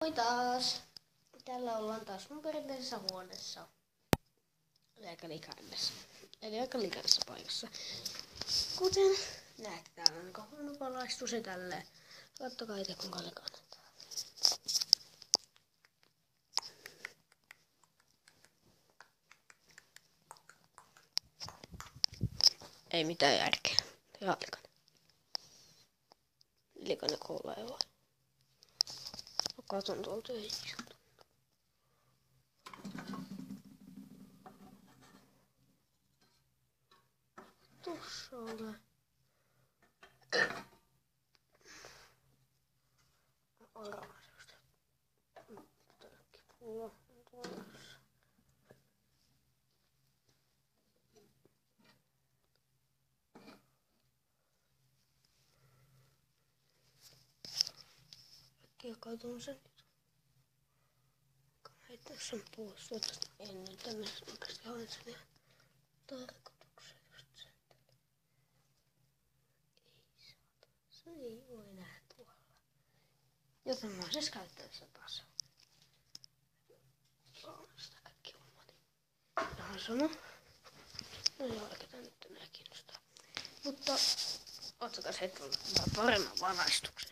Moi taas! Tällä ollaan taas mun perinteisessä huoneessa. Eli aika likaisessa paikassa. Kuten näette, täällä on niinku huono valaistus ja tälleen. Kattokaa itse kuinka likainen tää. Ei mitään järkeä. Ihan likainen. Likainen koula ei ole. Katon tuolta ei jutu. Tuossa ole. Arvaisusta. Tälläkin pullo on tuossa. Ja katon sen. Heittää sen pois. Toivottavasti en nyt tämmöistä oikeasti haen sen ihan tarkoituksen just sen. Ei saata. Se ei oo enää tuolla. Joten mä oon siis käyttäessä taas. On sitä kaikki hommat. Ihan sama. No joo, eikä tää nyt enää kiinnostaa. Mutta ottakaa se hetkellä paremman valaistuksen.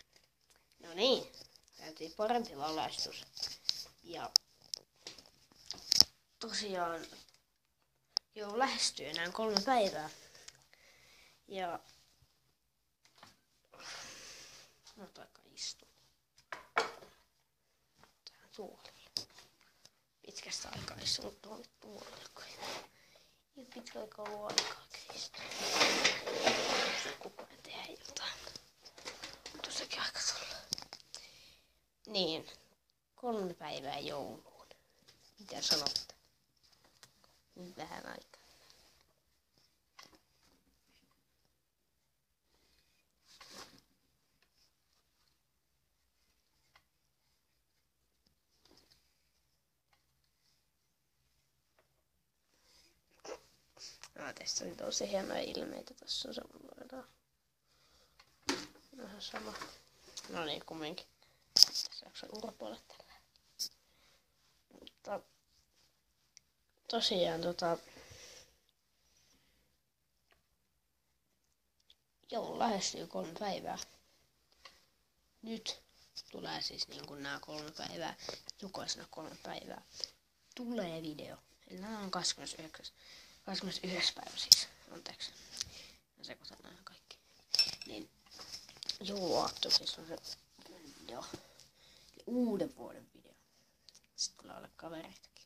No niin. Käytiin parempi valaistus. Ja tosiaan jo lähestyy enää 3 päivää. Ja no taikka istua tähän tuolille. Pitkästä aikaa istunut tuolle tuolille. Ja pitkä aikaa ollut aikaa istua. Kukaan tehdä jotain. Tuossakin aika tuolla. Niin. 3 päivää jouluun. Mitä sanotte? Nyt vähän aikaa. Tässä on tosi hienoja ilmeitä. Tässä on samanlainen. Vähän sama. No niin, kumminkin. Tässä jaksaa ulkopuolelle tällä. Mutta tosiaan joulu lähestyy 3 päivää. Nyt tulee siis niin kuin nämä 3 päivää. Jokaisena 3 päivää tulee video. Eli nämä on 21. päivä siis. Anteeksi. Mä sekoitan nämä kaikki. Niin jouluaatto siis on se video. Ja uuden vuoden video. Sitten tulee olla kavereitakin.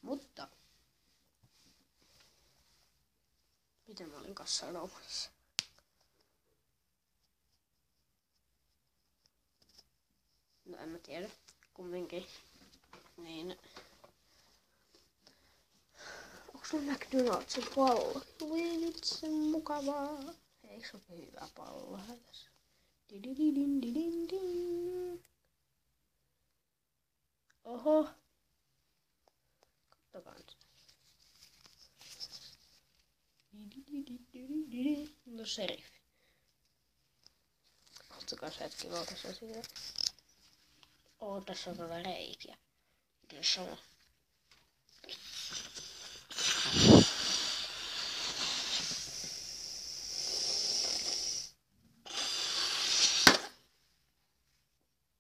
Mutta miten mä olin kanssa sanoumassa? No en mä tiedä. Kumminkin. Niin. Onks sulla McDonald'sin pallo? Voi vitsi mukavaa. Eikö se ole hyvä pallo tässä? Oho. Kattokaa nyt. No seriffi. Ottakaa se hetki valtaisen siitä. Tässä on tuolla reikiä. Miten sama?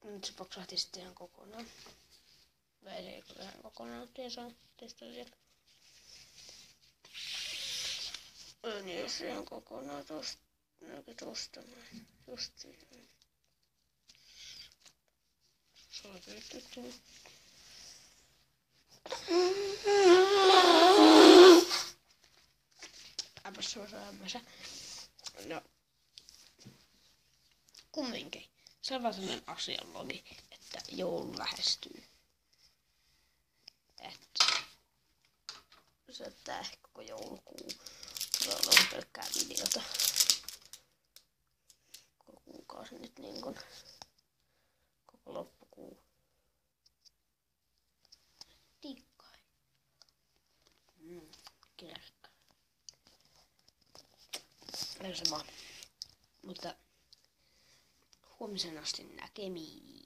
Nyt se poksahti sitten ihan kokonaan. Vai ei ihan kokonaan, mutta ei saa testaa sieltä. Niin jos ihan kokonaan tosta. Tosta noin. Just siihen. Saa pystyttyä. Äpässä. No. Kumminkin. Se on vaan sellainen asialogi, että joulu lähestyy. Että se ottaa ehkä koko joulukuu. Tulee olla pelkkää videota. Koko kuukausi nyt niin kuin koko loppukuu. Tikkai. Kirkka. Ei sama. Mutta huomisen asti näkemiin.